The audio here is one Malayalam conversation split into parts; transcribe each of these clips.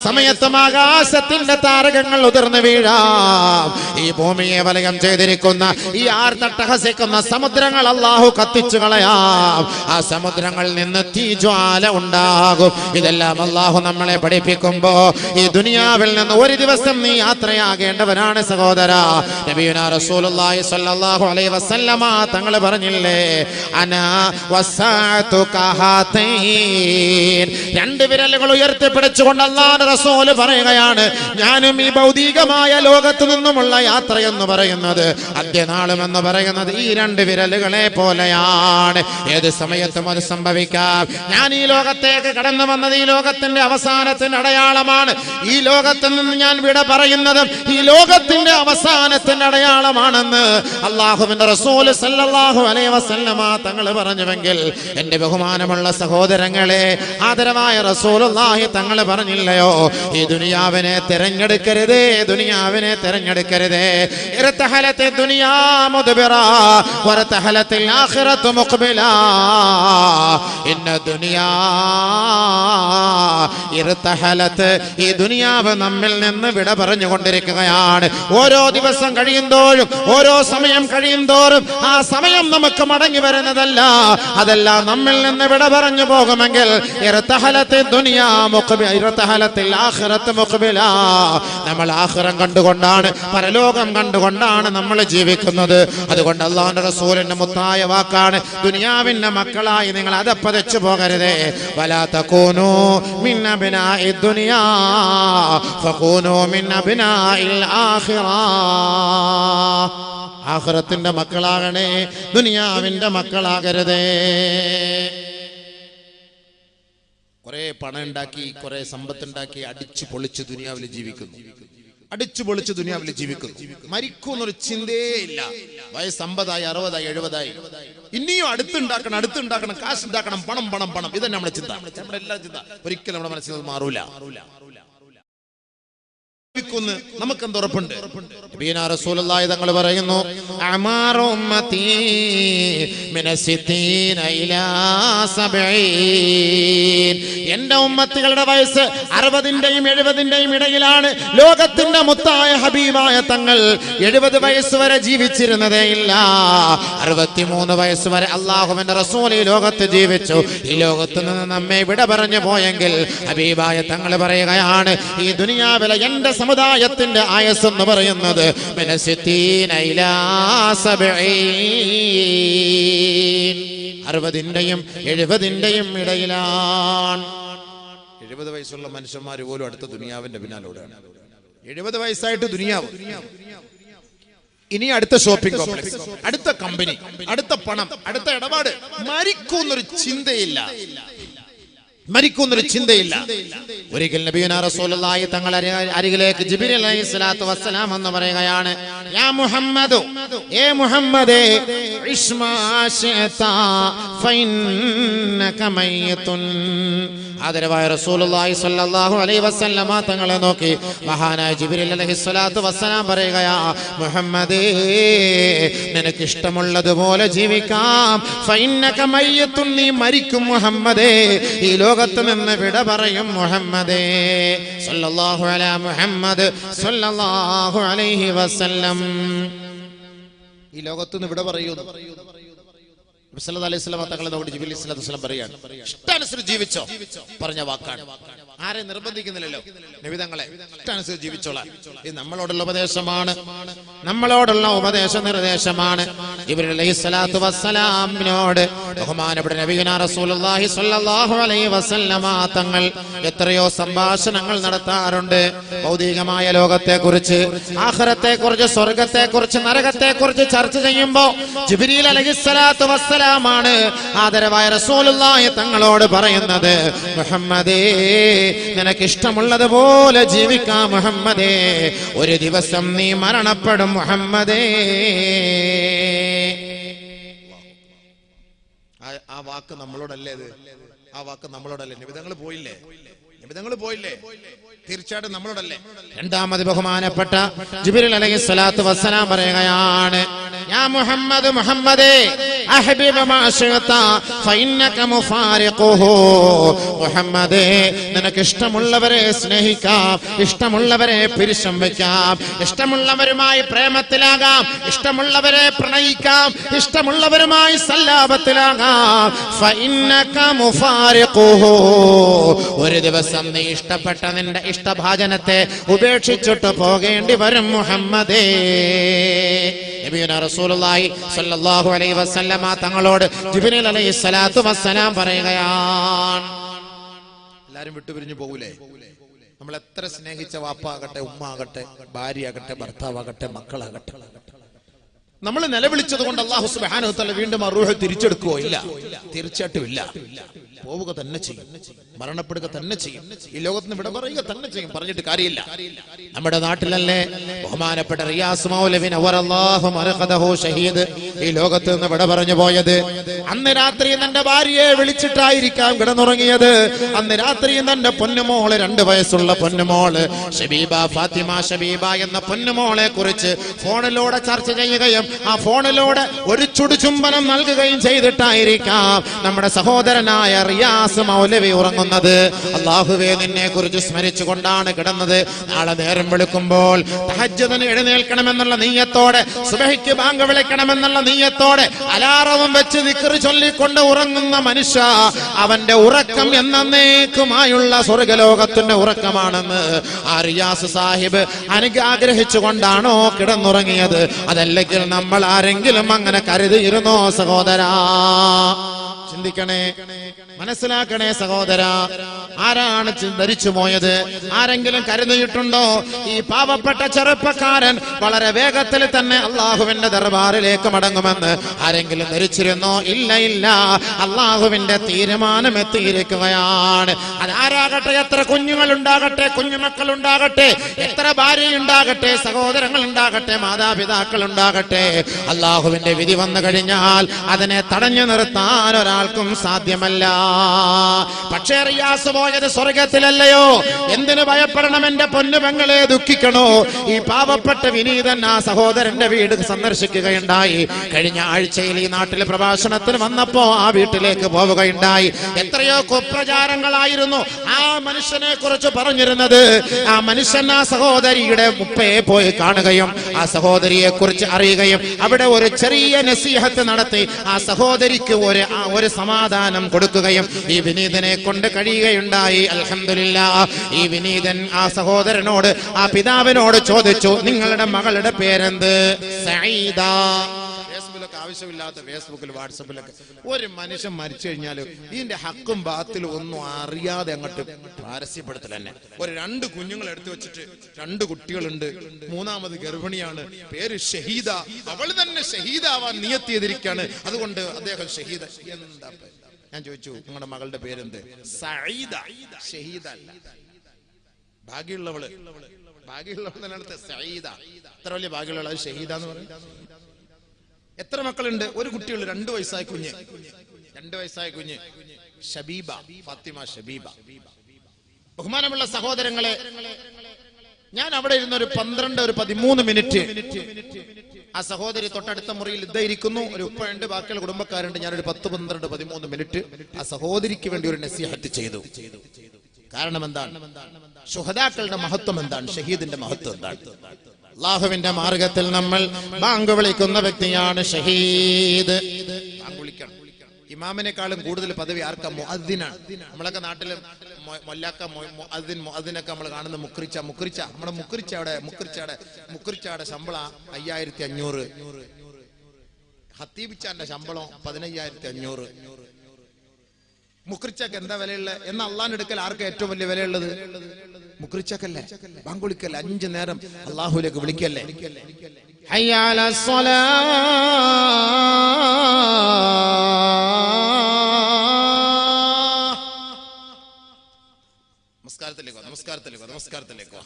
സമയത്തും ആകാശത്തിന്റെ താരകങ്ങൾ ഉതിർന്നു വീഴാം. ഈ ഭൂമിയെ വലയം ചെയ്തിരിക്കുന്ന ഈ ആർത്തട്ടഹസിക്കുന്ന സമുദ്രങ്ങൾ അല്ലാഹു കത്തിച്ചു കളയാം. ആ സമുദ്രങ്ങളിൽ നിന്ന് തീജ്വാല ഉണ്ടാകും. ഇതെല്ലാം അല്ലാഹു നമ്മളെ പഠിപ്പിക്കുമ്പോ ഈ ദുനിയാവിൽ നിന്ന് ഒരു ദിവസം നീ യാത്രയാകേണ്ടവനാണ് സഹോദരാ. നബിയുനാ റസൂലുള്ളാഹി സ്വല്ലല്ലാഹു അലൈഹി വസല്ലമ തങ്ങൾ പറഞ്ഞില്ലേ, അനാ വസാഅതു കഹാതൈൻ. രണ്ട് വിരലുകൾ ഉയർത്തിപ്പിടിച്ചുകൊണ്ട് അല്ലാഹു റസൂല് പറയുകയാണ്, ഞാനും ഈ ഭൗതികമായ ലോകത്തു നിന്നുമുള്ള യാത്ര എന്ന് പറയുന്നത്, അന്ത്യനാളും എന്ന് പറയുന്നത് ഈ രണ്ട് വിരലുകളെ പോലെയാണ്. ഏത് സമയത്തും അത് സംഭവിക്കാം. ഞാൻ ഈ ലോകത്തേക്ക് കടന്നു വന്നത് ഈ ലോകത്തിന്റെ അവസാനത്തിന്റെ അടയാളമാണ്. ഈ ലോകത്തിൽ നിന്ന് ഞാൻ വിട പറയുന്നതും ഈ ലോകത്തിന്റെ അവസാനത്തിന്റെ അടയാളമാണെന്ന് അല്ലാഹുവിന്റെ റസൂല് സല്ലല്ലാഹു അലൈഹി വസല്ലമ തങ്ങൾ പറഞ്ഞുവെങ്കിൽ, എന്റെ ബഹുമാനമുള്ള സഹോദരങ്ങളെ, ആദരവായ റസൂലുള്ളാഹി തങ്ങൾ പറഞ്ഞില്ലയോ, ഈ ദുനിയാവിനെ തിരഞ്ഞെടുക്കരുതേ, ദുനിയാവിനെ തിരഞ്ഞെടുക്കരുതേ. ഇർതഹലത്തെ ദുനിയാ മുദ്ബിറാ വറതഹലത്തിൽ ആഖിറത്തു മുഖ്ബിലാ. ഇന്ന ദുനിയാ ഇർതഹലത്ത്, ഈ ദുനിയാവ് നമ്മിൽ നിന്ന് വിട പറഞ്ഞുകൊണ്ടിരിക്കുകയാണ്. ഓരോ ദിവസം കഴിയുന്തോറും, ഓരോ സമയം കഴിയുന്തോറും ആ സമയം നമുക്ക് മടങ്ങി വരുന്നതല്ല, അതെല്ലാം നമ്മിൽ നിന്ന് വിട പറഞ്ഞു പോകുമെങ്കിൽ ഇർതഹലത്തെ ദുനിയാ മുഖ്ബിലാ ഇർതഹലത്തിൽ ആഖിറത്ത് മുഖ്ബിലാ. നമ്മൾ ആഖിറം കണ്ടുകൊണ്ടാണ്, പരലോകം കണ്ടുകൊണ്ടാണ് നമ്മൾ ജീവിക്കുന്നത്. അതുകൊണ്ട് അല്ലാഹുവിന്റെ റസൂലിന്റെ മുത്തായ വാക്കാണ്, ദുനിയാവിന്റെ മക്കളായി നിങ്ങൾ അധപ്പതിച്ചു പോകരുതേ. വലാ തകൂനൂ മിൻ അബ്നാഇ ദുനിയാ ഫകൂനൂ മിൻ അബ്നാഇൽ ആഖിറ. ആഖിറത്തിന്റെ മക്കളാകണേ, ദുനിയാവിന്റെ മക്കളാകരുതേ. കുറെ പണം ഉണ്ടാക്കി, കുറെ സമ്പത്തുണ്ടാക്കി അടിച്ചു പൊളിച്ച് ദുനിയാവിൽ ജീവിക്കുന്നു, അടിച്ചു പൊളിച്ച് ദുനിയാവിൽ ജീവിക്കുന്നു. മരിക്കുന്നൊരു ചിന്തയേ ഇല്ല. വയസ്സ് 50-ആയി 60-ആയി 70-ആയി ഇനിയും അടുത്തുണ്ടാക്കണം, കാശ് ഉണ്ടാക്കണം, പണം പണം പണം. ഇതന്നെ നമ്മുടെ ചിന്ത, നമ്മുടെ എല്ലാ ചിന്ത. ഒരിക്കലും നമ്മുടെ മനസ്സിൽ മാറൂല. നമുക്കെന്ത് ഉറപ്പുണ്ട്? നബിയുനാ റസൂലുള്ളാഹി തങ്ങൾ പറയുന്നു, അമാറു ഉമ്മത്തി മിനസിത്തീന ഇലാ 70. എന്റെ ഉമ്മത്തികളുടെ വയസ്സ് 60-ന്റെയും 70-ന്റെയും ഇടയിലാണ്. ലോകത്തിന്റെ മുത്തായ ഹബീബായ തങ്ങൾ 70 വയസ്സ് വരെ ജീവിച്ചിരുന്നതേ ഇല്ല. 63 വയസ്സ് വരെ അല്ലാഹുവിന്റെ റസൂൽ ഈ ലോകത്ത് ജീവിച്ചു. ഈ ലോകത്ത് നിന്ന് നമ്മെ വിട പറഞ്ഞു പോയെങ്കിൽ ഹബീബായ തങ്ങൾ പറയുകയാണ്, ഈ ദുനിയാവിലെ എന്റെ സമുദായത്തിന്റെ ആയസ് എന്ന് പറയുന്നത് 60-ന്റെയും 70-ന്റെയും ഇടയിലാണ്. 70 വയസ്സുള്ള മനുഷ്യന്മാർ പോലും അടുത്ത ദുനിയാവിന്റെ പിന്നാലോടാണ്. 70 വയസ്സായിട്ട് ദുനിയാവ്. ഇനി അടുത്ത ഷോപ്പിംഗ് കോംപ്ലക്സ്, അടുത്ത കമ്പനി, അടുത്ത പണം, അടുത്ത ഇടപാട്. മരിക്കുന്നൊരു ചിന്തയില്ല, മരിക്കുന്നൊരു ചിന്തയില്ല. ഒരിക്കൽ നബിയുനാ റസൂലുള്ളാഹി തങ്ങൾ അരികിലേക്ക് ജിബ്രീൽ അലൈഹിസ്സലാത്തു വസ്സലാം എന്ന് പറയുകയാണ്, യാ മുഹമ്മദു, ഏ മുഹമ്മദേ, ഇസ്മാ ശഅത ഫഇന്നക മയ്യിതുൻ. ആദരവായ റസൂലുള്ളാഹി സ്വല്ലല്ലാഹു അലൈഹി വസല്ലമ തങ്ങളെ നോക്കി മഹാനായ ജിബ്രീൽ അലൈഹിസ്സലാത്തു വസ്സലാം പറയുകയാ, മുഹമ്മദേ, നിനക്ക് ഇഷ്ടമുള്ളതുപോലെ ജീവിക്കാം. ഫഇന്നക മയ്യിതുൻ, നീ മരിക്കും മുഹമ്മദേ, ഈ ലോകത്ത് നിന്ന് വിട പറയും മുഹമ്മദേ. സല്ലല്ലാഹു അലാ മുഹമ്മദ് സല്ലല്ലാഹു അലൈഹി വസല്ലം. ഈ ലോകത്ത് നിന്ന് വിട പറയൂ. നബി സല്ലല്ലാഹു അലൈഹി വസല്ലം തങ്ങളെ നോക്കി ജിബ്രീൽ അലൈഹിസ്സലാത്തു വസ്സലാം പറയാണ്, ഇഷ്ടാനുസരിച്ച് ജീവിച്ചോ. പറഞ്ഞ വാക്കാണ്, ആരെ നിർബന്ധിക്കുന്നില്ലല്ലോ. നബി തങ്ങളെ ഇഷ്ടാനുസരിച്ച് ജീവിച്ചോളാം. ഇത് നമ്മളോടുള്ള ഉപദേശമാണ്, നമ്മളോടുള്ള ഉപദേശ നിർദ്ദേശമാണ്. ജിബ്രീൽ അലൈഹിസ്സലാത്തു വസ്സലാമിനോട് ബഹുമാനപ്പെട്ട നബിയുനാ റസൂലുള്ളാഹി സ്വല്ലല്ലാഹു അലൈഹി വസല്ലമ തങ്ങൾ എത്രയോ സംഭാഷണങ്ങൾ നടത്താറുണ്ട്. ഭൗതികമായ ലോകത്തെക്കുറിച്ച്, ആഖിറത്തെക്കുറിച്ച്, സ്വർഗത്തെക്കുറിച്ച്, നരകത്തെക്കുറിച്ച് ചർച്ച ചെയ്യുമ്പോൾ ജിബ്രീൽ അലൈഹിസ്സലാത്തു വസ്സലാമാണ് ആദരവായ റസൂലുള്ളാഹി തങ്ങളോട് പറയുന്നത്, മുഹമ്മദേ, നിനക്ക് ഇഷ്ടമുള്ളതുപോലെ ജീവിക്കാം മുഹമ്മദേ, ഒരു ദിവസം നീ മരണപ്പെടും മുഹമ്മദേ. ആ വാക്ക് നമ്മളോടല്ലേ? ആ വാക്ക് നമ്മളോടല്ലേ? നിബിധങ്ങൾ പോയില്ലേ? തീർച്ചയായിട്ടും നമ്മളോടല്ലേ? രണ്ടാമത് ബഹുമാനപ്പെട്ട ജിബ്രീൽ അലൈഹിസ്സലാത്തു വസ്സലാം പറയുകയാണ്, യാ മുഹമ്മദ്, മുഹമ്മദേ, അഹ്ബിബ മാ ശിഅത ഫഇന്നക മുഫാരിഖുഹു. മുഹമ്മദേ, നിനക്ക് ഇഷ്ടമുള്ളവരെ സ്നേഹിക്കാം, ഇഷ്ടമുള്ളവരെ പിരിശം വയ്ക്കാം, ഇഷ്ടമുള്ളവരുമായി പ്രേമത്തിലാകാം, ഇഷ്ടമുള്ളവരെ പ്രണയിക്കാം, ഇഷ്ടമുള്ളവരുമായി സല്ലാപത്തിലാകാം. ഫഇന്നക മുഫാരിഖുഹു. ഒരു ദിവസം നീ ഇഷ്ടപ്പെട്ട നിന്റെ ഇഷ്ടഭാജനത്തെ ഉപേക്ഷിച്ചിട്ട് പോകേണ്ടി വരും മുഹമ്മദേ. നബിയുനാ റസൂലുള്ളാഹി സ്വല്ലല്ലാഹു അലൈഹി വസല്ലമ തങ്ങളോട് ജിബ്രീൽ അലൈഹിസ്സലാത്തു വസ്സലാം പറയുകയാണ്, എല്ലാരും വിട്ടുപിരിഞ്ഞു പോകൂലേ? നമ്മൾ എത്ര സ്നേഹിച്ച വാപ്പാകട്ടെ, ഉമ്മാകട്ടെ, ഭാര്യയാകട്ടെ, ഭർത്താവാകട്ടെ, മക്കളാകട്ടെ, നമ്മൾ നിലവിളിച്ചത് കൊണ്ട് അല്ലാഹു സുബ്ഹാനഹു വ തആല വീണ്ടും ആ റൂഹ് തിരിച്ചെടുക്കുകയോ? ഇല്ല, തീർച്ചയായിട്ടും ഇല്ല. പോവുക തന്നെ ചെയ്യും, മരണപ്പെടുക തന്നെ ചെയ്യും, ഈ ലോകത്തിന് വിട പറയുക തന്നെ ചെയ്യും. പറഞ്ഞിട്ട് കാര്യമില്ല. നമ്മുടെ നാട്ടിലല്ലേ ബഹുമാനപ്പെട്ട റിയാസ് മൗലവി നവറല്ലാഹു മർഖദഹു ഷഹീദ് ഈ ലോകത്ത് നിന്ന് വിട പറഞ്ഞു പോയത്? അന്ന് രാത്രി തന്റെ ഭാര്യയെ വിളിച്ചിട്ടായിരിക്കാം കിടന്നുറങ്ങിയത്. അന്ന് രാത്രി തന്റെ പൊന്നുമോള്, 2 വയസ്സുള്ള പൊന്നുമോള് ഷബീബ, ഫാത്തിമ ഷബീബ എന്ന പൊന്നുമോളെ കുറിച്ച് ഫോണിലൂടെ ചർച്ച ചെയ്യുകയും ആ ഫോണിലൂടെ ഒരു ചുടുചുംബനം നൽകുകയും ചെയ്തിട്ടായിരിക്കാം നമ്മുടെ സഹോദരനായ റിയാസ് മൗലവി ഉറങ്ങുന്നത്. അല്ലാഹുവേ, നിന്നെ കുറിച്ച് സ്മരിച്ചുകൊണ്ടാണ് കിടന്നത്. നാളെ നേരം വെളുക്കുമ്പോൾ തഹജ്ജുദിന് എഴുന്നേൽക്കണമെന്നുള്ള നീയത്തോടെ, സുബഹിക്ക് ബാങ്ക് വിളിക്കണമെന്നുള്ള നീയത്തോടെ അലാറവും വെച്ച് ദിക്ർ ചൊല്ലിക്കൊണ്ട് ഉറങ്ങുന്ന മനുഷ്യ, അവന്റെ ഉറക്കം എന്നേക്കുമായുള്ള സ്വർഗലോകത്തിന്റെ ഉറക്കമാണെന്ന് ആ റിയാസ് സാഹിബ് ആഗ്രഹിച്ചുകൊണ്ടാണോ കിടന്നുറങ്ങിയത്? അതല്ലെങ്കിൽ നമ്മൾ ആരെങ്കിലും അങ്ങനെ കരുതിയിരുന്നോ സഹോദരാ? ചിന്തിക്കണേ, മനസ്സിലാക്കണേ സഹോദര. ആരാണ് ധരിച്ചു പോയത്? ആരെങ്കിലും കരുതിയിട്ടുണ്ടോ ഈ പാവപ്പെട്ട ചെറുപ്പക്കാരൻ വളരെ വേഗത്തിൽ തന്നെ അള്ളാഹുവിന്റെ ദർബാറിലേക്ക് മടങ്ങുമെന്ന് ആരെങ്കിലും ധരിച്ചിരുന്നോ? ഇല്ല, ഇല്ല. അള്ളാഹുവിന്റെ തീരുമാനം എത്തിയിരിക്കുകയാണ്. അതാരാകട്ടെ, എത്ര കുഞ്ഞുങ്ങൾ ഉണ്ടാകട്ടെ, കുഞ്ഞുമക്കൾ ഉണ്ടാകട്ടെ, എത്ര ഭാര്യ ഉണ്ടാകട്ടെ, സഹോദരങ്ങൾ ഉണ്ടാകട്ടെ, മാതാപിതാക്കൾ ഉണ്ടാകട്ടെ, അള്ളാഹുവിന്റെ വിധി വന്നു കഴിഞ്ഞാൽ അതിനെ തടഞ്ഞു നിർത്താൻ ഒരാൾക്കും സാധ്യമല്ല. പക്ഷേ റിയാസ് പോയത് സ്വർഗത്തിലല്ലയോ? എന്തിനു ഭയപ്പെടണം എന്റെ പൊന്നു പെങ്ങളെ, ദുഃഖിക്കണോ? ഈ പാവപ്പെട്ട വിനീതൻ ആ സഹോദരന്റെ വീട് സന്ദർശിക്കുകയുണ്ടായി. കഴിഞ്ഞ ആഴ്ചയിൽ ഈ നാട്ടിലെ പ്രഭാഷണത്തിന് വന്നപ്പോ ആ വീട്ടിലേക്ക് പോവുകയുണ്ടായി. എത്രയോ കുപ്രചാരങ്ങളായിരുന്നു ആ മനുഷ്യനെ കുറിച്ച് പറഞ്ഞിരുന്നത്. ആ മനുഷ്യൻ ആ സഹോദരിയുടെ മുപ്പയെ പോയി കാണുകയും ആ സഹോദരിയെ കുറിച്ച് അറിയുകയും അവിടെ ഒരു ചെറിയ നസീഹത്ത് നടത്തി ആ സഹോദരിക്ക് ഒരു സമാധാനം കൊടുക്കുകയും ഈ വിനീതനെ കൊണ്ട് കഴിയുകയുണ്ടായി. അൽഹംദുലില്ലാഹ്. ഈ വിനീതൻ ആ സഹോദരനോട്, ആ പിതാവിനോട് ചോദിച്ചു, നിങ്ങളുടെ മകളുടെ പേരെന്ത്? സഈദ. ഫേസ്ബുക്കിലൊക്കെ ആവശ്യമില്ലാത്ത ഫേസ്ബുക്കിൽ, വാട്സപ്പിലൊക്കെ ഒരു മനുഷ്യൻ മരിച്ചു കഴിഞ്ഞാൽ ഇതിന്റെ ഹക്കും ബാത്തിലും ഒന്നും അറിയാതെ അങ്ങോട്ട് പാരസ്യപ്പെടുത്തൽ തന്നെ. ഒരു 2 കുഞ്ഞുങ്ങൾ എടുത്തു വെച്ചിട്ട് 2 കുട്ടികളുണ്ട്, 3ാമത് ഗർഭിണിയാണ്, പേര് ഷഹീദ, അവൾ തന്നെ ഷഹീദാവാൻ നിയത്ത് ചെയ്തിരിക്കുകയാണ്, അതുകൊണ്ട് അദ്ദേഹം ഷഹീദ. എന്താ? ഞാൻ ചോദിച്ചു, നിങ്ങളുടെ മകളുടെ പേരെന്ത്? സഈദ. ഷഹീദ അല്ല. ഭാഗ്യമുള്ളവള് സഈദ. എത്ര വലിയ ഭാഗ്യമുള്ള ഷഹീദ എന്ന് പറയും. എത്ര മക്കളുണ്ട്? ഒരു കുട്ടിയുള്ളൂ, 2 വയസ്സായ കുഞ്ഞ്, 2 വയസ്സായ കുഞ്ഞ് ഷബീബ, ഫാത്തിമ ഷബീബ. ബഹുമാനമുള്ള സഹോദരങ്ങളെ, ഞാൻ അവിടെ ഇരുന്ന ഒരു 13 മിനിറ്റ് ആ സഹോദരി തൊട്ടടുത്ത മുറിയിൽ ഇരിക്കുന്നു. ഒരു ഉപ്പയുണ്ട്, ബാക്കിയുള്ള കുടുംബക്കാരുണ്ട്. ഞാനൊരു 10, 12, 13 മിനിറ്റ് ആ സഹോദരിക്ക് വേണ്ടി ഒരു നസീഹത്ത് ചെയ്തു. കാരണം എന്താണ്? ശുഹദാക്കളുടെ മഹത്വം എന്താണ്? ഷഹീദിന്റെ മഹത്വം എന്താണ്? അല്ലാഹുവിന്റെ മാർഗത്തിൽ നമ്മൾ ബാങ്ക് വിളിക്കുന്ന വ്യക്തിയാണ് ഷഹീദ്. ബാങ്ക് വിളിക്കണം. ഇമാമിനെക്കാളും കൂടുതൽ പദവി ആർക്കാ? മുഅദ്ദിനാണ്. നമ്മളൊക്കെ നാട്ടില് മൊല്ലാക്ക, മുഅദ്ദിനൊക്കെ നമ്മൾ കാണുന്ന മുക്രിച്ച. നമ്മുടെ മുക്രിച്ചയുടെ ശമ്പളം 5500. ഹത്തീബിച്ചാന്റെ ശമ്പളം 15500. മുക്രിച്ചക്ക് എന്താ വിലയുള്ളത്? എന്നാൽ അള്ളാഹിന്റെ അടുക്കൽ ആർക്കാ ഏറ്റവും വലിയ വിലയുള്ളത്? മുക്രിച്ചക്കല്ലേ? ബാങ്ക് വിളിക്കല്ലേ? 5 നേരം അള്ളാഹുലേക്ക് വിളിക്കല്ലേ? ഹയ്യ അലസ് സ്വലാഹ്. നമസ്കാരത്തിലേക്കോ.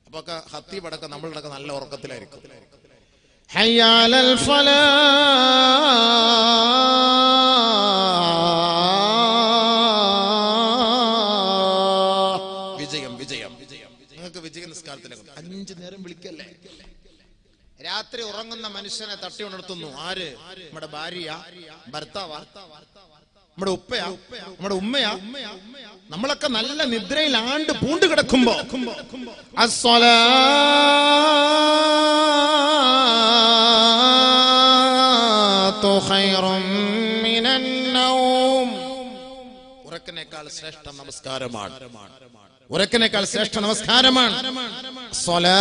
അപ്പൊ ഹത്തീബ് അടക്കം നമ്മളടക്കം നല്ല ഉറക്കത്തിലായിരിക്കും. ഹയ്യ അലൽ ഫലാഹ്. വിജയം. നിങ്ങൾക്ക് വിജയ നിസ്കാരത്തിലേക്കോ. 5 നേരം വിളിക്കല്ലേ? രാത്രി ഉറങ്ങുന്ന മനുഷ്യനെ തട്ടി ഉണർത്തുന്നു ആര്? നമ്മുടെ ഭാര്യ, ഭർത്താവാ, നമ്മുടെ ഉപ്പയാ, നമ്മുടെ ഉമ്മയാ? നമ്മളൊക്കെ നല്ല നിദ്രയിൽ ആണ്ട് പൂണ്ട് കിടക്കുമ്പോ അസ്സലാത്തു ഖൈറും മിനൻ നൗം. ഉറക്കിനേക്കാൾ ശ്രേഷ്ഠ നമസ്കാരമാണ്. ഉറക്കിനേക്കാൾ ശ്രേഷ്ഠ നമസ്കാരമാണ് സ്വലാത്തു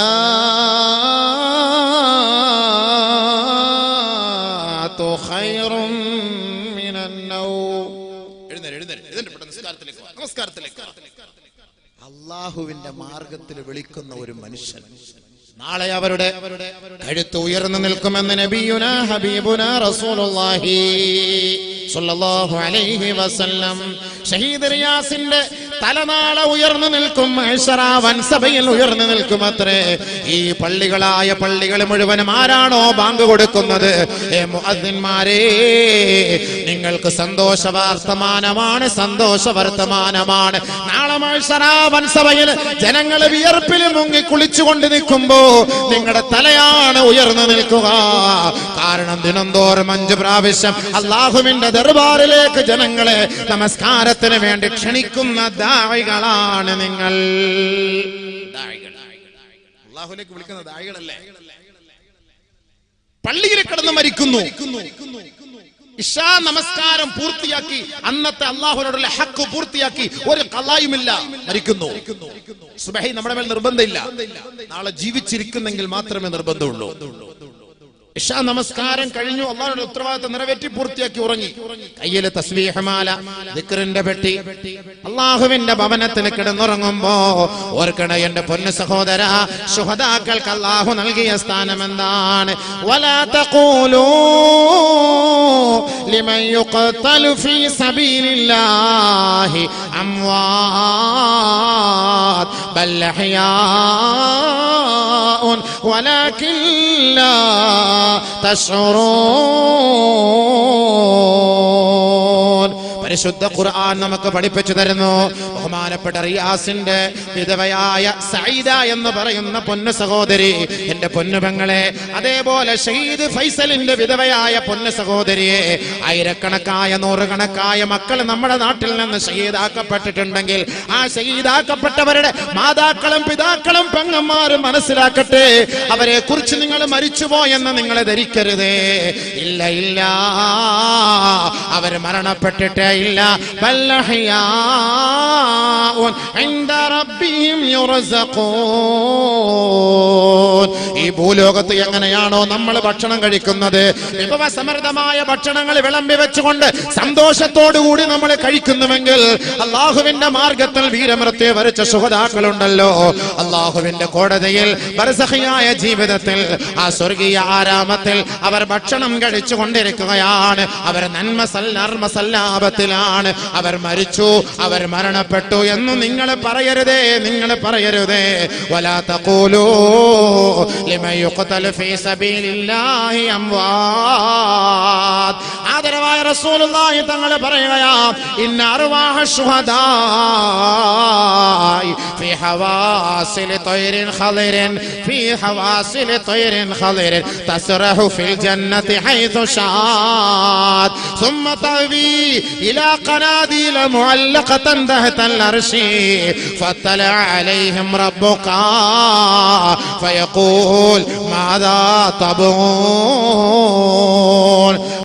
ഖൈറും മിനൻ നൗം. നമസ്കാരത്തിലേക്ക് അല്ലാഹുവിന്റെ മാർഗത്തിൽ വിളിക്കുന്ന ഒരു മനുഷ്യൻ നാളെ അവരുടെ കഴുത്ത് ഉയർന്നു നിൽക്കുമെന്ന് നബിയുനാ ഹബീബുനാ റസൂലുള്ളാഹി സ്വല്ലല്ലാഹു അലൈഹി വസല്ലം. ഷഹീദ് റിയാസിന്റെ തലനാളെ ഉയർന്നു നിൽക്കും, മഹ്ശറ വൻസഭയിൽ ഉയർന്നു നിൽക്കുമത്രേ. ഈ പള്ളികളായ പള്ളികൾ മുഴുവനും ആരാണോ ബാങ്ക് കൊടുക്കുന്നത്, മുഅദ്ദിൻമാരേ, നിങ്ങൾക്ക് സന്തോഷ വർത്തമാനമാണ്, സന്തോഷ വർത്തമാനമാണ്. നാളെ മഹ്ശറ വൻസഭയിൽ ജനങ്ങൾ വിയർപ്പിൽ മുങ്ങി കുളിച്ചുകൊണ്ട് നിൽക്കുമ്പോ നിങ്ങളുടെ തലയാണ് ഉയർന്നു നിൽക്കുക. കാരണം ദിനംതോറും 5 പ്രാവശ്യം അല്ലാഹുവിന്റെ ദർബാറിലേക്ക് ജനങ്ങളെ നമസ്കാരത്തിന് വേണ്ടി ക്ഷണിക്കുന്ന ദാഇകളാണ് നിങ്ങൾ. അല്ലാഹുവിലേക്ക് വിളിക്കുന്ന ദാഇകളല്ലേ? പള്ളിയിൽ കിടന്ന് മരിക്കുന്നു, ഇശാ നമസ്കാരം പൂർത്തിയാക്കി, അന്നത്തെ അല്ലാഹുവിനോടുള്ള ഹഖ് പൂർത്തിയാക്കി, ഒരു ഖളായുമില്ല, മരിക്കുന്നു. സുബ്ഹി നമ്മുടെ മേൽ നിർബന്ധമില്ല, നാളെ ജീവിച്ചിരിക്കുന്നെങ്കിൽ മാത്രമേ നിർബന്ധമുള്ളൂ. ഇശാ നമസ്കാരം കഴിഞ്ഞു, അല്ലാഹുവിന്റെ ഉത്തരവാദിത്തം നിറവേറ്റി പൂർത്തിയാക്കി ഉറങ്ങി. കയ്യില് തസ്ബീഹ് മാല, ദിക്റിന്റെ പെട്ടി, അല്ലാഹുവിന്റെ ഭവനത്തിൽ കിടന്നുറങ്ങുമ്പോ ഓർക്കണ എന്റെ പൊന്നു സഹോദര, ശുഹദാക്കൾക്ക് അല്ലാഹു നൽകിയ സ്ഥാനം എന്താണ്? വലാ തഖൂലൂ ലിമൻ യുഖ്തലു ഫീ സബീലില്ലാഹി അംവാത് ബൽ അഹ്യാഉൻ വലാകിൻ ലാ തശ്ഉറൂൻ. പരിശുദ്ധ ഖുർആൻ നമുക്ക് പഠിപ്പിച്ചു തരുന്നു. ബഹുമാനപ്പെട്ട റിയാസിന്റെ വിധവയായ സഈദ എന്ന് പറയുന്ന പൊന്നു സഹോദരി, എന്റെ പൊന്നു പെങ്ങളെ, അതേപോലെ ഷഹീദ് ഫൈസലിന്റെ വിധവയായ പൊന്നു സഹോദരിയെ, ആയിരക്കണക്കായ നൂറുകണക്കായ മക്കൾ നമ്മുടെ നാട്ടിൽ നിന്ന് ഷഹീദാക്കപ്പെട്ടിട്ടുണ്ടെങ്കിൽ ആ ഷഹീദാക്കപ്പെട്ടവരുടെ മാതാക്കളും പിതാക്കളും പെങ്ങന്മാരും മനസ്സിലാക്കട്ടെ, അവരെ കുറിച്ച് നിങ്ങൾ മരിച്ചുപോയെന്ന് നിങ്ങൾ ധരിക്കരുതേ. ഇല്ല ഇല്ല, അവർ മരണപ്പെട്ടിട്ടേ ഇല്ല. ഈ ഭൂലോകത്ത് എങ്ങനെയാണോ നമ്മൾ ഭക്ഷണം കഴിക്കുന്നത്, വിഭവസമൃദ്ധമായ ഭക്ഷണങ്ങൾ വിളമ്പി വെച്ചുകൊണ്ട് സന്തോഷത്തോടുകൂടി നമ്മൾ കഴിക്കുന്നുവെങ്കിൽ, അള്ളാഹുവിന്റെ മാർഗത്തിൽ വീരമൃത്യു വരിച്ച ശുഹദാക്കളുണ്ടല്ലോ, അള്ളാഹുവിന്റെ കോടതിയിൽ ബർസഖിയായ ജീവിതത്തിൽ ആ സ്വർഗീയ ആരാമത്തിൽ അവർ ഭക്ഷണം കഴിച്ചു കൊണ്ടിരിക്കുകയാണ്. അവർ നന്മസല്ലാപത്തിലാണ്. അവർ മരിച്ചു, അവർ മരണപ്പെട്ടു എന്ന് നിങ്ങൾ പറയരുതേ, നിങ്ങൾ പറയരുതേ. വലാ തഖൂലൂ ലിമൻ യുഖ്തലു ഫീ സബീലില്ലാഹി അംവാത്. ആദരവായ റസൂലുള്ളാഹി തങ്ങൾ പറയുകയാ, ഇന്ന അർവാഹ ശുഹദാഇ ഫീ ഹവാസിൽ തൈരിൻ ഖളിരിൻ ഫീ ഹവാസിൽ തൈരിൻ ഖളിരിൻ തസ്റഹു ഫിൽ ജന്നതി ഹൈതു ഷാത് ثم تأوي إلى قناديل معلقة تحت العرش فاطلع عليهم ربك فيقول ماذا تبغون.